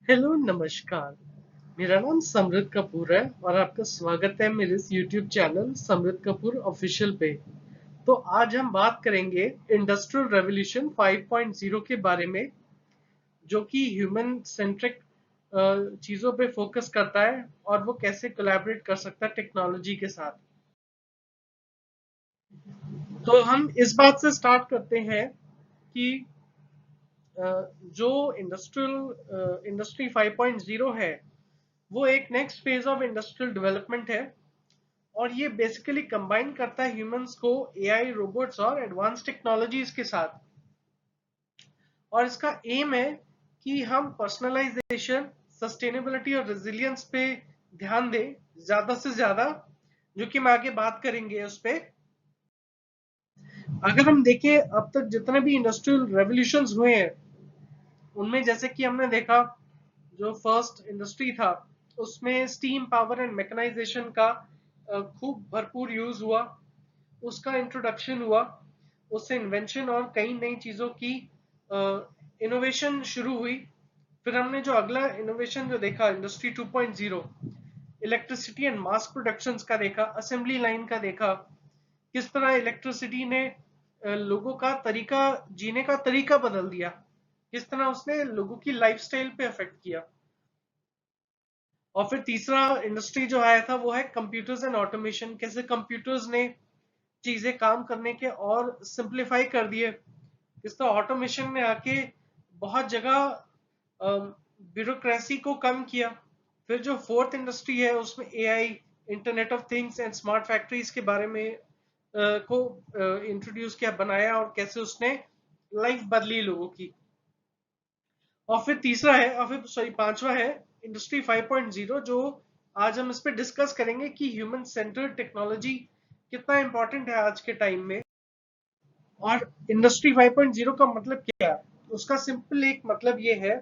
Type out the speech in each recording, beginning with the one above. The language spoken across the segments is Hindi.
हेलो नमस्कार। मेरा नाम समृद्ध कपूर है और आपका स्वागत है मेरे इस यूट्यूब चैनल समृद्ध कपूर ऑफिशियल पे। तो आज हम बात करेंगे इंडस्ट्रियल रेवोल्यूशन 5.0 के बारे में, जो कि ह्यूमन सेंट्रिक चीजों पे फोकस करता है और वो कैसे कोलैबोरेट कर सकता है टेक्नोलॉजी के साथ। तो हम इस बात से स्टार्ट करते हैं कि जो इंडस्ट्री 5.0 है वो एक next phase of industrial development है और ये बेसिकली कंबाइन करता है ह्यूमंस को एआई, रोबोट्स और एडवांस टेक्नोलॉजीज के साथ। और इसका एम है कि हम पर्सनलाइजेशन, सस्टेनेबिलिटी और रेजिलियंस पे ध्यान दें ज्यादा से ज्यादा, जो कि हम आगे बात करेंगे उस पे। अगर हम देखें अब तक जितने भी इंडस्ट्रियल रेवोल्यूशंस हुए हैं उनमें जैसे कि हमने देखा, जो फर्स्ट इंडस्ट्री था उसमें स्टीम पावर एंड मैकेनाइजेशन का खूब भरपूर यूज हुआ, उसका इंट्रोडक्शन हुआ, उससे इन्वेंशन और कई नई चीजों की इनोवेशन शुरू हुई। फिर हमने जो अगला इनोवेशन जो देखा industry 2.0, electricity and mass productions का देखा, असेंबली लाइन का देखा, किस तरह इलेक्ट्रिसिटी ने लोगों का तरीका, जीने का तरीका बदल दिया, किस तरह उसने लोगों की लाइफस्टाइल पे अफेक्ट किया। और फिर तीसरा इंडस्ट्री जो आया था वो है कंप्यूटर्स एंड ऑटोमेशन, कैसे कंप्यूटर्स ने चीजें काम करने के और सिंप्लीफाई कर दिए, किस तरह ऑटोमेशन ने आके बहुत जगह ब्यूरोक्रेसी को कम किया। फिर जो फोर्थ इंडस्ट्री है उसमें AI, internet of things and smart factories के बारे में को इंट्रोड्यूस किया, बनाया, और कैसे उसने लाइफ बदली लोगों की। और फिर तीसरा है, और फिर सॉरी पांचवा है इंडस्ट्री 5.0, जो आज हम इस पे डिस्कस करेंगे कि ह्यूमन सेंटर्ड टेक्नोलॉजी कितना इंपॉर्टेंट है आज के टाइम में। और इंडस्ट्री 5.0 का मतलब क्या है? उसका सिंपल एक मतलब ये है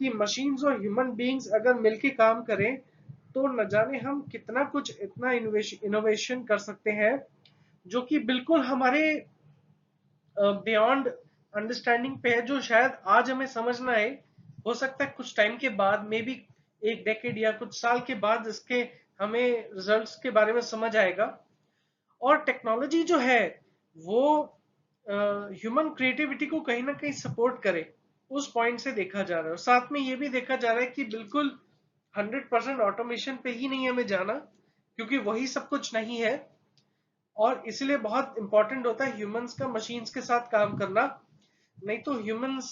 कि मशीन्स और ह्यूमन बीइंग्स अगर मिलके काम करें तो न जाने हम कितना कुछ इतना इनोवेशन कर सकते हैं, जो कि बिल्कुल हमारे बियॉन्ड अंडरस्टैंडिंग पे है, जो शायद आज हमें समझ ना आए। हो सकता है कुछ टाइम के बाद, मे बी एक डेकेड या कुछ साल के बाद इसके हमें रिजल्ट्स के बारे में समझ आएगा। और टेक्नोलॉजी जो है वो ह्यूमन क्रिएटिविटी को कहीं ना कहीं सपोर्ट करे, उस पॉइंट से देखा जा रहा है। और साथ में ये भी देखा जा रहा है कि बिल्कुल 100% ऑटोमेशन पे ही नहीं हमें जाना, क्योंकि वही सब कुछ नहीं है। और इसलिए बहुत इंपॉर्टेंट होता है ह्यूमंस का मशीन्स के साथ काम करना। नहीं तो ह्यूमंस,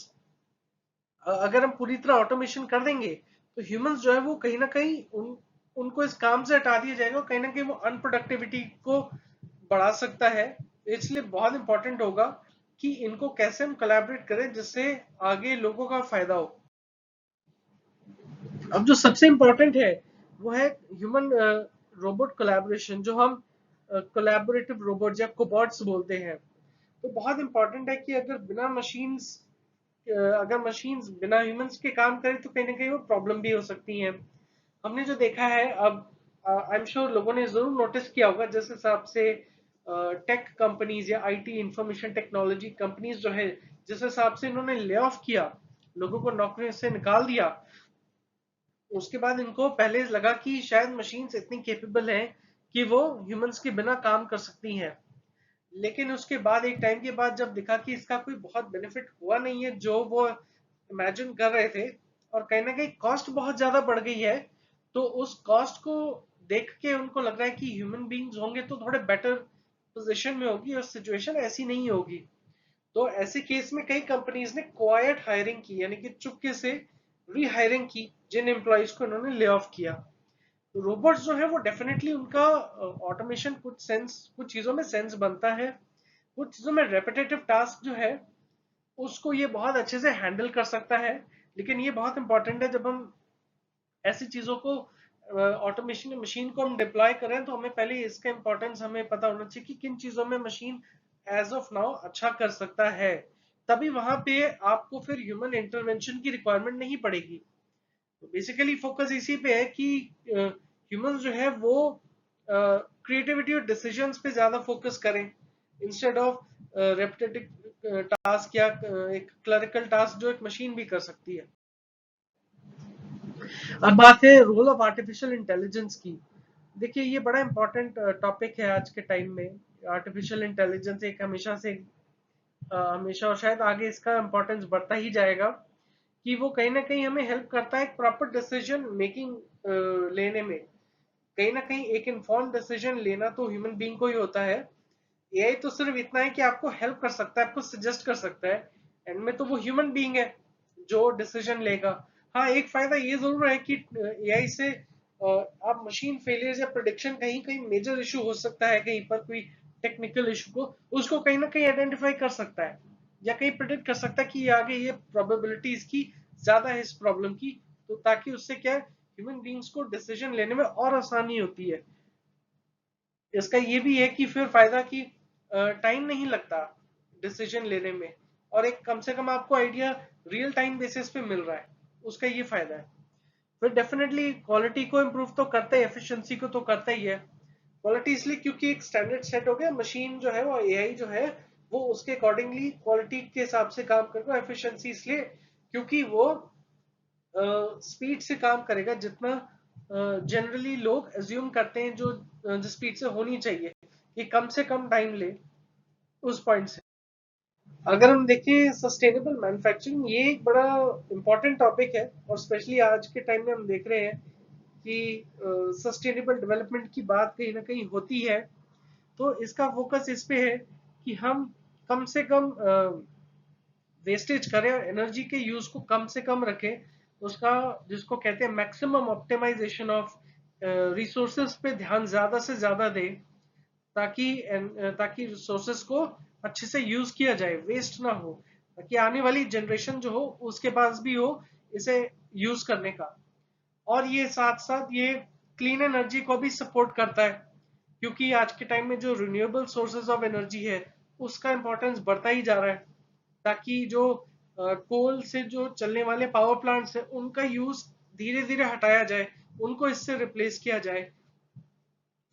अगर हम पूरी तरह ऑटोमेशन कर देंगे तो ह्यूमंस जो है वो कहीं ना कहीं उनको इस काम से हटा दिया जाएगा, कहीं ना कहीं वो अनप्रोडक्टिविटी को बढ़ा सकता है। इसलिए बहुत इंपॉर्टेंट होगा कि इनको कैसे हम कोलैबोरेट करें जिससे आगे लोगों का फायदा हो। अब जो सबसे इंपॉर्टेंट है वो है ह्यूमन रोबोट कोलैबोरेशन, जो हम कोलैबोरेटिव रोबोट या कोबॉट्स बोलते हैं। तो बहुत इंपॉर्टेंट है कि अगर मशीन्स बिना ह्यूमंस के काम करें तो कहीं ना कहीं वो प्रॉब्लम भी हो सकती है। हमने जो देखा है अब, आई एम श्योर लोगों ने जरूर नोटिस किया होगा, जिस हिसाब से टेक कंपनीज या आईटी इंफॉर्मेशन टेक्नोलॉजी कंपनीज जो है, जिस हिसाब से इन्होंने ले ऑफ किया, लोगों को नौकरियों से निकाल दिया, उसके बाद इनको पहले लगा कि शायद मशीन्स इतनी कैपेबल हैं कि वो ह्यूमंस के बिना काम कर सकती हैं। लेकिन उसके बाद एक टाइम के बाद जब देखा कि इसका कोई बहुत बेनिफिट हुआ नहीं है जो वो इमेजिन कर रहे थे, और कहीं ना कहीं कॉस्ट बहुत ज्यादा बढ़ गई है, तो उस कॉस्ट को देख के उनको लग रहा है कि ह्यूमन बींग्स होंगे तो थोड़े बेटर पोजीशन में होगी और सिचुएशन ऐसी नहीं होगी। तो ऐसे केस में कई कंपनीज ने क्वाइट हायरिंग की, यानी कि चुपके से रीहायरिंग की जिन एम्प्लॉयज को इन्होंने ले ऑफ किया। तो रोबोट्स जो है वो डेफिनेटली उनका ऑटोमेशन कुछ चीजों में सेंस बनता है, कुछ चीजों में रेपिटेटिव टास्क जो है उसको ये बहुत अच्छे से हैंडल कर सकता है। लेकिन ये बहुत इंपॉर्टेंट है, जब हम ऐसी चीजों को ऑटोमेशन मशीन को हम डिप्लॉय करें तो हमें पहले इसका इंपॉर्टेंस हमें पता होना चाहिए कि किन चीजों में मशीन एज ऑफ नाउ अच्छा कर सकता है। तभी वहां पे आपको फिर ह्यूमन इंटरवेंशन की रिक्वायरमेंट नहीं पड़ेगी। तो बेसिकली फोकस इसी पे है कि ह्यूमंस जो है वो क्रिएटिविटी और डिसीजंस पे ज्यादा फोकस करें, इंस्टेड ऑफ रेपिटेटिव टास्क या एक क्लरिकल टास्क जो एक मशीन भी कर सकती है। अब बात है रोल ऑफ आर्टिफिशियल इंटेलिजेंस की। देखिए ये बड़ा इंपॉर्टेंट टॉपिक है आज के टाइम में। आर्टिफिशियल इंटेलिजेंस एक हमेशा से हमेशा और शायद आगे इसका इम्पोर्टेंस बढ़ता ही जाएगा कि वो कहीं ना कहीं हमें हेल्प करता है एक प्रॉपर डिसीजन मेकिंग लेने में। कहीं ना कहीं एक इन्फॉर्म डिसीजन लेना तो ह्यूमन बीइंग को ही होता है। एआई तो सिर्फ इतना है कि आपको हेल्प कर सकता है, आपको सजेस्ट कर सकता है। एंड में तो वो ह्यूमन बीइंग है जो डिसीजन लेगा। हाँ, एक फायदा ये जरूर है कि एआई से आप मशीन फेलियर या प्रोडिक्शन कहीं कहीं मेजर इशू हो सकता है, कहीं पर कोई टेक्निकल इशू को उसको कहीं ना कहीं आइडेंटिफाई कर सकता है या कहीं प्रिडिक्ट कर सकता है कि आगे ये प्रोबेबिलिटी इसकी ज्यादा है इस प्रॉब्लम की। तो ताकि उससे क्या है, ह्यूमन बींग्स को डिसीजन लेने में और आसानी होती है। इसका ये भी है कि फिर फायदा कि टाइम नहीं लगता डिसीजन लेने में, और एक कम से कम आपको आइडिया रियल टाइम बेसिस पे मिल रहा है, उसका ये फायदा है। फिर डेफिनेटली क्वालिटी को इम्प्रूव तो करता है, एफिशिएंसी को तो करता ही है। क्वालिटी इसलिए क्योंकि एक स्टैंडर्ड सेट हो गया, मशीन जो है वो एआई जो है वो उसके अकॉर्डिंगली क्वालिटी के हिसाब से काम करेगा। एफिशिएंसी इसलिए क्योंकि वो स्पीड से काम करेगा जितना जनरली लोग एज्यूम करते हैं, जो जिस स्पीड से होनी चाहिए कि कम से कम टाइम ले उस पॉइंट से। अगर हम देखें सस्टेनेबल मैन्युफैक्चरिंग, ये एक बड़ा इंपॉर्टेंट टॉपिक है और स्पेशली आज के टाइम में हम देख रहे हैं कि सस्टेनेबल डेवलपमेंट की बात कहीं ना कहीं होती है। तो इसका फोकस इस पे है कि हम कम से कम वेस्टेज करें और एनर्जी के यूज को कम से कम रखें। उसका जिसको कहते हैं मैक्सिमम ऑप्टिमाइजेशन ऑफ रिसोर्सेज पे ध्यान ज्यादा से ज्यादा दें, ताकि ताकि रिसोर्सेज को अच्छे से यूज किया जाए, वेस्ट ना हो, ताकि आने वाली जनरेशन जो हो उसके पास भी हो इसे यूज करने का। और ये साथ साथ ये क्लीन एनर्जी को भी सपोर्ट करता है, क्योंकि आज के टाइम में जो रिन्यूएबल सोर्सेज ऑफ एनर्जी है उसका इंपॉर्टेंस बढ़ता ही जा रहा है, ताकि जो कोल से जो चलने वाले पावर प्लांट्स है उनका यूज धीरे धीरे हटाया जाए, उनको इससे रिप्लेस किया जाए।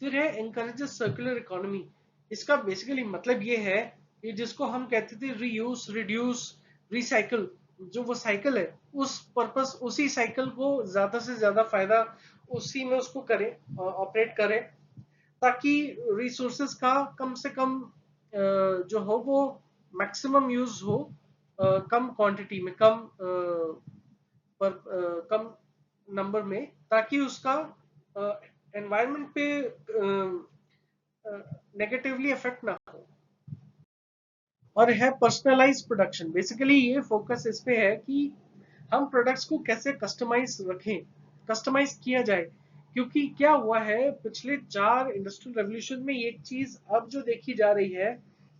फिर है एनकरेजेस सर्कुलर इकोनॉमी। इसका बेसिकली मतलब ये है कि जिसको हम कहते थे रीयूज, रिड्यूस, रिसाइकल, जो वो साइकिल है उस पर्पस उसी साइकिल को ज्यादा से ज्यादा फायदा उसी में उसको करें, ऑपरेट करें, ताकि रिसोर्सेज का कम से कम जो हो वो मैक्सिमम यूज हो कम क्वांटिटी में, कम नंबर में, ताकि उसका एनवायरनमेंट पे नेगेटिवली इफेक्ट ना हो। और है पर्सनलाइज प्रोडक्शन। बेसिकली ये फोकस इस पे है कि हम प्रोडक्ट्स को कैसे कस्टमाइज रखें, कस्टमाइज किया जाए। क्योंकि क्या हुआ है पिछले 4 इंडस्ट्रियल रेवोल्यूशन में, एक चीज अब जो देखी जा रही है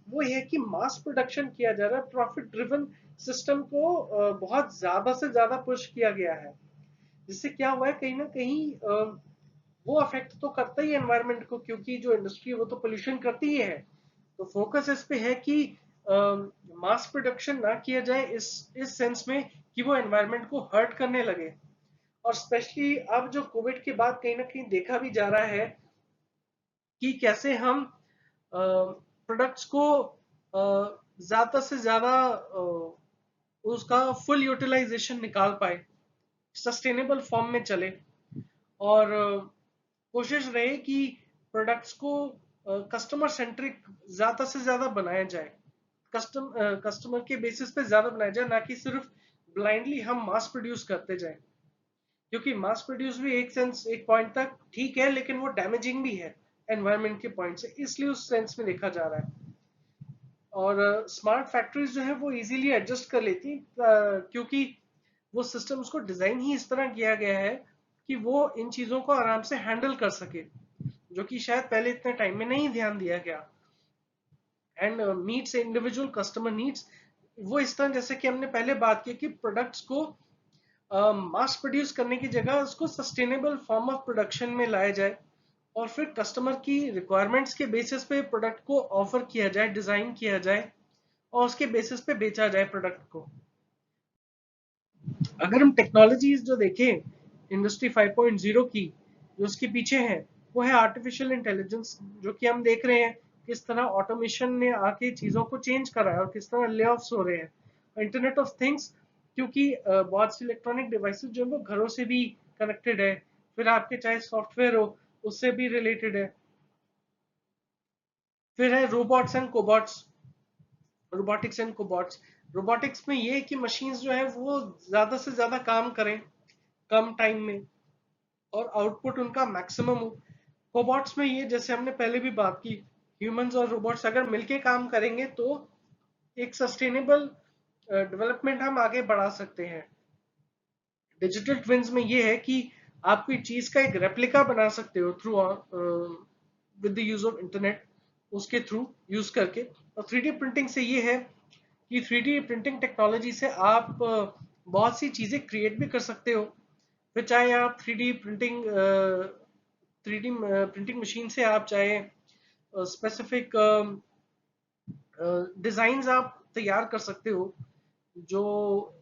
वो है कि मास प्रोडक्शन किया जा रहा है, प्रॉफिट ड्रिवन सिस्टम को बहुत ज्यादा से ज्यादा पुश किया गया है। जिससे क्या हुआ है कहीं ना कहीं वो अफेक्ट तो करता ही एनवायरनमेंट को, क्योंकि जो इंडस्ट्री है वो तो पोल्यूशन करती ही है। तो फोकस इस पे है कि मास प्रोडक्शन ना किया जाए इस सेंस में कि वो एनवायरनमेंट को हर्ट करने लगे। और स्पेशली अब जो कोविड के बाद कहीं ना कहीं देखा भी जा रहा है कि कैसे हम प्रोडक्ट्स को ज्यादा से ज्यादा उसका फुल यूटिलाइजेशन निकाल पाए, सस्टेनेबल फॉर्म में चले। और कोशिश रहे कि प्रोडक्ट्स को कस्टमर सेंट्रिक ज्यादा से ज्यादा बनाया जाए, कस्टमर के बेसिस पे ज्यादा बनाया जाए, ना कि सिर्फ ब्लाइंडली हम मास प्रोड्यूस करते जाए। क्योंकि मास प्रोड्यूस भी एक सेंस एक पॉइंट तक ठीक है, लेकिन वो डैमेजिंग भी है एनवायरनमेंट के पॉइंट से, इसलिए उस सेंस में देखा जा रहा है। और स्मार्ट फैक्ट्रीज जो है वो इजीली एडजस्ट कर लेती, क्योंकि वो सिस्टम्स को डिजाइन ही इस तरह किया गया है कि वो इन चीजों को आराम से हैंडल कर सके, जो कि शायद पहले इतने टाइम में नहीं ध्यान दिया गया। And meets individual customer needs. वो इस तरह जैसे कि हमने पहले बात की कि प्रोडक्ट्स को मास प्रोड्यूस करने की जगह उसको सस्टेनेबल फॉर्म ऑफ प्रोडक्शन में लाया जाए, और फिर कस्टमर की रिक्वायरमेंट्स के बेसिस पे प्रोडक्ट को ऑफर किया जाए, डिजाइन किया जाए, और उसके बेसिस पे बेचा जाए प्रोडक्ट को। अगर हम टेक्नोलॉजीज जो देखें इंडस्ट्री 5.0 की, जो उसके पीछे है वो है आर्टिफिशियल इंटेलिजेंस, जो कि हम देख रहे हैं किस तरह ऑटोमेशन ने आके चीजों को चेंज करा है और किस तरह ले ऑफ्स हो रहे हैं। इंटरनेट ऑफ थिंग्स क्योंकि बहुत सी इलेक्ट्रॉनिक डिवाइसेस जो है वो घरों से भी कनेक्टेड है, फिर आपके चाहे सॉफ्टवेयर हो उससे भी रिलेटेड है। फिर है robots and cobots, robotics and cobots. Robotics में ये है कि मशीन्स जो है वो ज्यादा से ज्यादा काम करें कम टाइम में और आउटपुट उनका मैक्सिमम हो। कोबॉट्स में ये, जैसे हमने पहले भी बात की, ह्यूमंस और रोबोट्स अगर मिलके काम करेंगे तो एक सस्टेनेबल डेवलपमेंट हम आगे बढ़ा सकते हैं। डिजिटल ट्विन्स में ये है कि आप कोई चीज का एक रेप्लिका बना सकते हो through with the use of internet, उसके थ्रू यूज करके। और 3D प्रिंटिंग से ये है कि 3D प्रिंटिंग टेक्नोलॉजी से आप बहुत सी चीजें क्रिएट भी कर सकते हो। फिर चाहे आप 3D प्रिंटिंग मशीन से आप चाहे स्पेसिफिक डिजाइन आप तैयार कर सकते हो। जो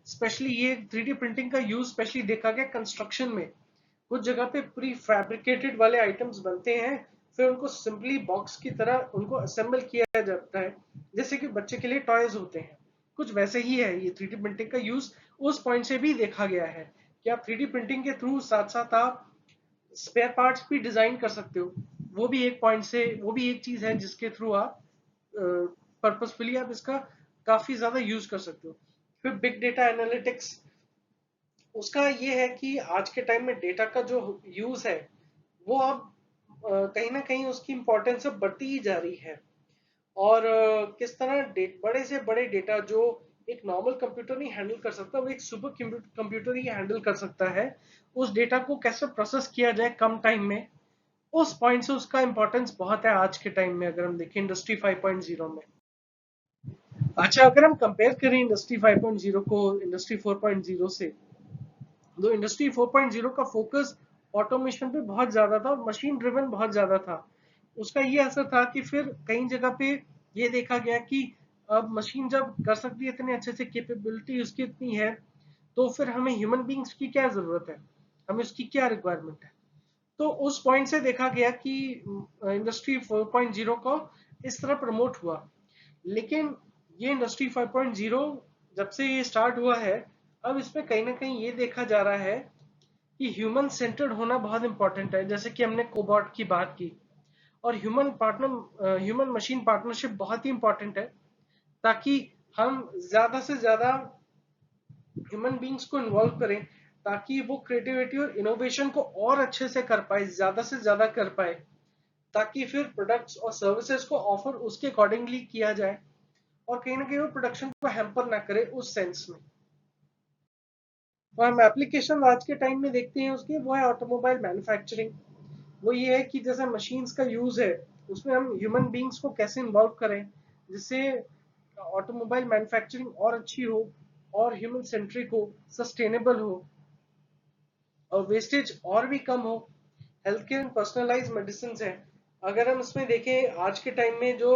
स्पेशली ये 3D प्रिंटिंग का यूज स्पेशली देखा गया कंस्ट्रक्शन में। कुछ जगह पे प्री फैब्रिकेटेड वाले आइटम्स बनते हैं, फिर उनको सिंपली बॉक्स की तरह उनको असेंबल किया जाता है, जैसे कि बच्चे के लिए टॉयज होते हैं। कुछ वैसे ही है ये 3D प्रिंटिंग का यूज। उस पॉइंट से भी देखा गया है कि आप 3D प्रिंटिंग के थ्रू साथ साथ आप स्पेयर पार्ट्स भी डिजाइन कर सकते हो। वो भी एक पॉइंट से, वो भी एक चीज है जिसके थ्रू आप पर्पसफुली आप इसका काफी ज्यादा यूज कर सकते हो। फिर बिग डेटा एनालिटिक्स, उसका ये है कि आज के टाइम में डेटा का जो यूज है वो अब कहीं ना कहीं उसकी इंपॉर्टेंस अब बढ़ती ही जा रही है। और किस तरह बड़े से बड़े डेटा जो एक नॉर्मल कंप्यूटर नहीं हैंडल कर सकता, वो एक सुपर कंप्यूटर ही हैंडल कर सकता है। उस डेटा को कैसे प्रोसेस किया जाए कम टाइम में, उस पॉइंट से उसका इंपॉर्टेंस बहुत है आज के टाइम में, अगर हम देखें इंडस्ट्री 5.0 में। अच्छा, अगर हम कंपेयर करें इंडस्ट्री 5.0 को इंडस्ट्री 4.0 से, तो इंडस्ट्री 4.0 का फोकस ऑटोमेशन पे बहुत ज्यादा था और मशीन ड्रिवन बहुत ज्यादा था। उसका ये असर था कि फिर कई जगह पे ये देखा गया कि अब मशीन जब कर सकती है, इतने अच्छे से कैपेबिलिटी उसकी इतनी है, तो फिर हमें ह्यूमन बींग्स की क्या जरूरत है, हमें उसकी क्या रिक्वायरमेंट है। तो उस पॉइंट से देखा गया कि इंडस्ट्री 4.0 को इस तरह प्रमोट हुआ। लेकिन ये इंडस्ट्री 5.0 जब से ये स्टार्ट हुआ है, अब इसमें कहीं ना कहीं ये देखा जा रहा है कि ह्यूमन सेंटर्ड होना बहुत इंपॉर्टेंट है। जैसे कि हमने कोबॉट की बात की, और ह्यूमन मशीन पार्टनरशिप बहुत ही इंपॉर्टेंट है, ताकि हम ज्यादा से ज्यादा ह्यूमन बींग्स को इन्वॉल्व करें, ताकि वो क्रिएटिविटी और इनोवेशन को और अच्छे से कर पाए, ज्यादा से ज्यादा कर पाए, ताकि फिर प्रोडक्ट्स और सर्विसेज को ऑफर उसके अकॉर्डिंगली किया जाए और कहीं ना कहीं वो प्रोडक्शन को हैम्पर ना करे उस सेंस में। तो हम एप्लीकेशन आज के टाइम में देखते हैं उसकी, वो है ऑटोमोबाइल मैन्युफैक्चरिंग। वो ये है कि जैसे मशीन्स का यूज है, उसमें हम ह्यूमन बींग्स को कैसे इन्वॉल्व करें जिससे ऑटोमोबाइल मैन्युफैक्चरिंग और अच्छी हो और ह्यूमन सेंट्रिक हो, सस्टेनेबल हो और वेस्टेज और भी कम हो। Health care and personalise medicine है। अगर हम इसमें देखें आज के टाइम में जो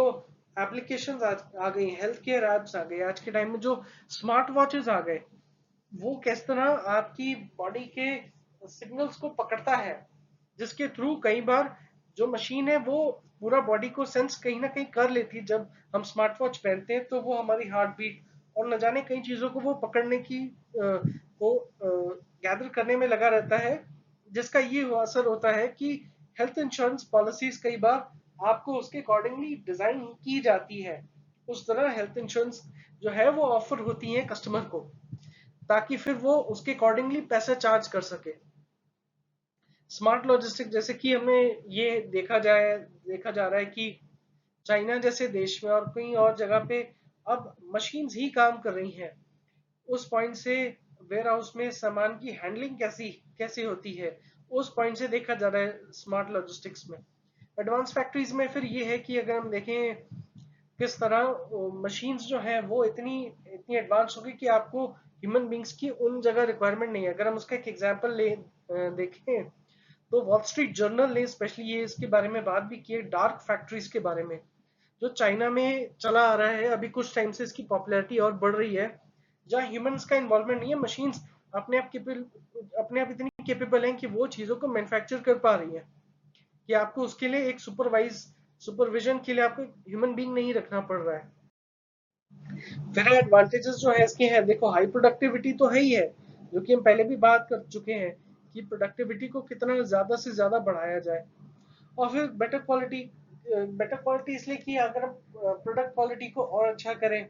एप्लीकेशन आ गई, हेल्थ केयर एप्स आ गए आज के टाइम में, जो स्मार्ट वॉचेस आ गए, वो किस तरह आपकी बॉडी के सिग्नल्स को पकड़ता है, जिसके थ्रू कई बार जो मशीन है वो पूरा बॉडी को सेंस कहीं ना कहीं कर लेती है। जब हम स्मार्ट वॉच पहनते हैं तो वो हमारी हार्ट बीट और न जाने कई चीजों को वो पकड़ने की को गैदर करने में लगा रहता है, जिसका ये असर होता है कि हेल्थ इंश्योरेंस पॉलिसीज कई बार आपको उसके अकॉर्डिंगली डिजाइन की जाती है। उस तरह हेल्थ इंश्योरेंस जो है वो ऑफर होती है कस्टमर को, ताकि फिर वो उसके अकॉर्डिंगली पैसा चार्ज कर सके। स्मार्ट लॉजिस्टिक, जैसे कि हमने ये देखा जा रहा है कि चाइना जैसे देश में और कई और जगह पे अब मशीन्स ही काम कर रही हैं। उस पॉइंट से वेयर हाउस में सामान की हैंडलिंग कैसी कैसे होती है, उस पॉइंट से देखा जा रहा है स्मार्ट लॉजिस्टिक्स में। एडवांस फैक्ट्रीज में फिर ये है कि अगर हम देखें किस तरह मशीन्स जो है वो इतनी इतनी एडवांस होगी कि आपको ह्यूमन बींग्स की उन जगह रिक्वायरमेंट नहीं है। अगर हम उसका एक एग्जांपल ले देखें, तो वॉल स्ट्रीट जर्नल ने स्पेशली ये इसके बारे में बात भी की है, डार्क फैक्ट्रीज के बारे में, जो चाइना में चला आ रहा है अभी कुछ टाइम से। इसकी पॉपुलैरिटी और बढ़ रही है, जहाँ ह्यूमंस का इन्वॉल्वमेंट नहीं है, मशीन्स अपने आप इतनी केपेबल हैं कि वो चीजों को मैन्युफैक्चर कर पा रही है कि आपको उसके लिए एक सुपरविजन के लिए आपको ह्यूमन बीइंग नहीं रखना पड़ रहा है। फिर एडवांटेजेस जो है इसके हैं, देखो हाई प्रोडक्टिविटी तो है ही है, जो कि हम पहले भी बात कर चुके हैं कि प्रोडक्टिविटी को कितना ज्यादा से ज्यादा बढ़ाया जाए। और फिर बेटर क्वालिटी इसलिए कि अगर हम प्रोडक्ट क्वालिटी को और अच्छा करें,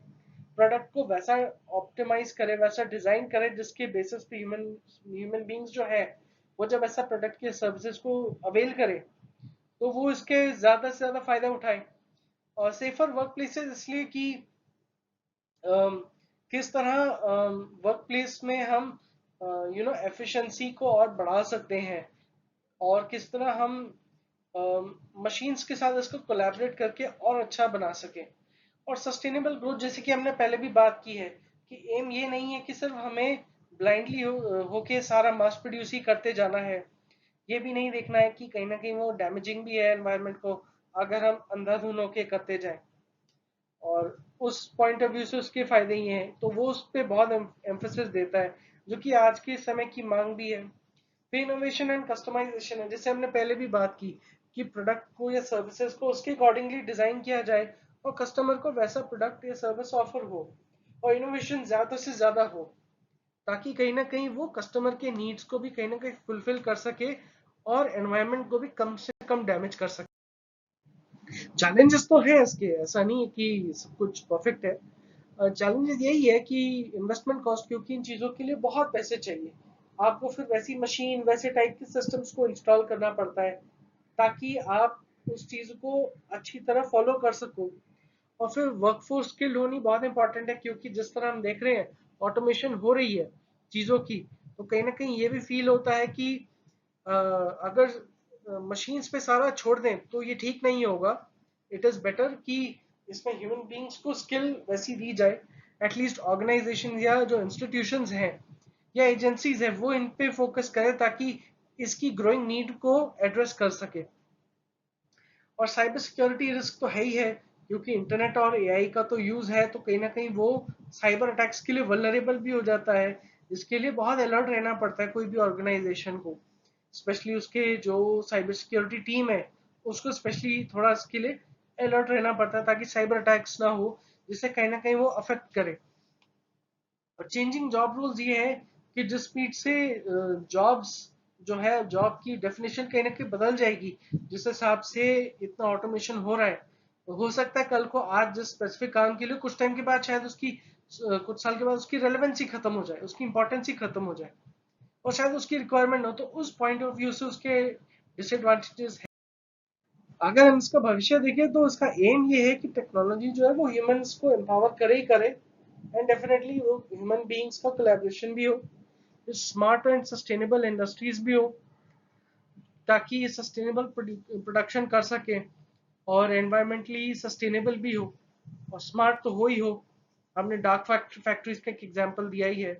प्रोडक्ट को वैसा ऑप्टिमाइज करें, वैसा डिजाइन करें जिसके बेसिस पे ह्यूमन ह्यूमन बींग्स जो है वो जब ऐसा प्रोडक्ट के सर्विसेज को अवेल करें तो वो इसके ज्यादा से ज्यादा फायदा उठाए। और सेफर वर्क प्लेसेस इसलिए कि किस तरह वर्क प्लेस में हम एफिशिएंसी को और बढ़ा सकते हैं, और किस तरह हम मशीन्स के साथ इसको कोलैबोरेट करके और अच्छा बना सकें। और सस्टेनेबल ग्रोथ जैसे कि हमने पहले भी बात की है कि एम ये नहीं है कि सिर्फ हमें ब्लाइंडली होके सारा मास प्रोड्यूस ही करते जाना है। ये भी नहीं देखना है कि कहीं ना कहीं वो डैमेजिंग भी है एनवायरनमेंट को अगर हम अंधाधुन होके करते जाएं। और उस पॉइंट ऑफ व्यू से उसके फायदे ही हैं, तो वो उस पर बहुत एम्फोसिस देता है, जो कि आज के समय की मांग भी है। फिर इनोवेशन एंड कस्टमाइजेशन है, जैसे हमने पहले भी बात की कि प्रोडक्ट को या सर्विसेज को उसके अकॉर्डिंगली डिजाइन किया जाए और कस्टमर को वैसा प्रोडक्ट या सर्विस ऑफर हो, और इनोवेशन ज्यादा से ज्यादा हो, ताकि कहीं ना कहीं वो कस्टमर के नीड्स को भी कहीं ना कहीं फुलफिल कर सके और एनवायरनमेंट को भी कम से कम डैमेज कर सके। चैलेंजेस तो है इसके, ऐसा नहीं है कि सब कुछ परफेक्ट है। चैलेंजेस यही है कि इन्वेस्टमेंट कॉस्ट, क्योंकि इन चीजों के लिए बहुत पैसे चाहिए, आपको फिर वैसी मशीन वैसे टाइप के सिस्टम्स को इंस्टॉल करना पड़ता है ताकि आप उस चीज को अच्छी तरह फॉलो कर सको। और फिर वर्कफोर्स स्किल होनी बहुत इंपॉर्टेंट है, क्योंकि जिस तरह हम देख रहे हैं ऑटोमेशन हो रही है चीजों की, तो कहीं ना कहीं ये भी फील होता है कि अगर मशीन्स पे सारा छोड़ दें तो ये ठीक नहीं होगा। इट इज बेटर कि इसमें ह्यूमन बींग्स को स्किल वैसी दी जाए, एटलीस्ट ऑर्गेनाइजेशन या जो इंस्टीट्यूशंस हैं या एजेंसीज है वो इन पे फोकस करें ताकि इसकी ग्रोइंग नीड को एड्रेस कर सके। और साइबर सिक्योरिटी रिस्क तो है ही है, क्योंकि इंटरनेट और एआई का तो यूज है, तो कहीं ना कहीं वो साइबर अटैक्स के लिए वल्नरेबल भी हो जाता है। इसके लिए बहुत अलर्ट रहना पड़ता है कोई भी ऑर्गेनाइजेशन को, स्पेशली उसके जो साइबर सिक्योरिटी टीम है उसको स्पेशली थोड़ा इसके लिए अलर्ट रहना पड़ता है ताकि साइबर अटैक्स ना हो जिससे कहीं ना कहीं वो अफेक्ट करे। और चेंजिंग जॉब रोल्स ये है कि जिस स्पीड से जॉब्स जो है जॉब की डेफिनेशन कहीं ना कहीं बदल जाएगी, जिस हिसाब से इतना ऑटोमेशन हो रहा है, तो हो सकता है कल को आज जिस स्पेसिफिक काम के लिए कुछ टाइम के बाद शायद उसकी कुछ साल के बाद उसकी रेलेवेंसी खत्म हो जाए, उसकी इंपॉर्टेंस ही खत्म हो जाए, और शायद उसकी रिक्वायरमेंट हो, तो उस पॉइंट ऑफ व्यू से उसके डिसएडवांटेजेस है। अगर हम इसका भविष्य देखें तो इसका एम ये है कि टेक्नोलॉजी जो है वो ह्यूमंस को एम्पावर करे ही करे, एंड डेफिनेटली वो ह्यूमन बीइंग्स का कोलैबोरेशन भी हो, स्मार्ट एंड सस्टेनेबल इंडस्ट्रीज भी हो ताकि ये सस्टेनेबल प्रोडक्शन कर सके और एनवायरमेंटली सस्टेनेबल भी हो और स्मार्ट तो हो ही हो। हमने डार्क फैक्ट्रीज का एक एग्जांपल दिया ही है।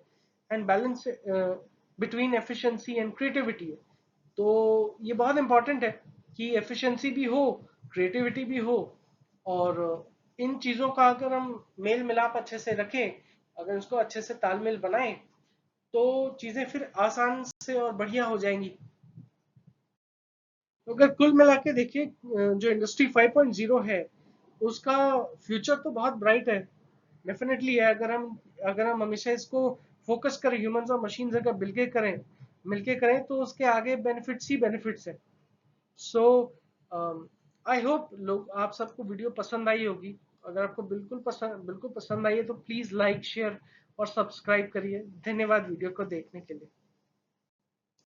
And balance between efficiency and creativity है, तो ये बहुत इंपॉर्टेंट है कि एफिशिएंसी भी हो, क्रिएटिविटी भी हो, और इन चीज़ों का अगर हम मेल मिलाप अच्छे से रखें, अगर इसको अच्छे से तालमेल बनाएं, तो चीज़ें फिर आसान से और बढ़िया हो जाएंगी। तो अगर कुल मिला के देखिए जो इंडस्ट्री 5.0 है उसका फ्यूचर तो बहुत ब्राइट है, डेफिनेटली है। अगर हम हमेशा इसको फोकस करें, ह्यूमंस और मशीन्स अगर मिलके करें तो उसके आगे बेनिफिट्स ही बेनिफिट्स है। सो आई होप लोग आप सबको वीडियो पसंद आई होगी। अगर आपको बिल्कुल पसंद आई है तो प्लीज लाइक शेयर और सब्सक्राइब करिए। धन्यवाद वीडियो को देखने के लिए।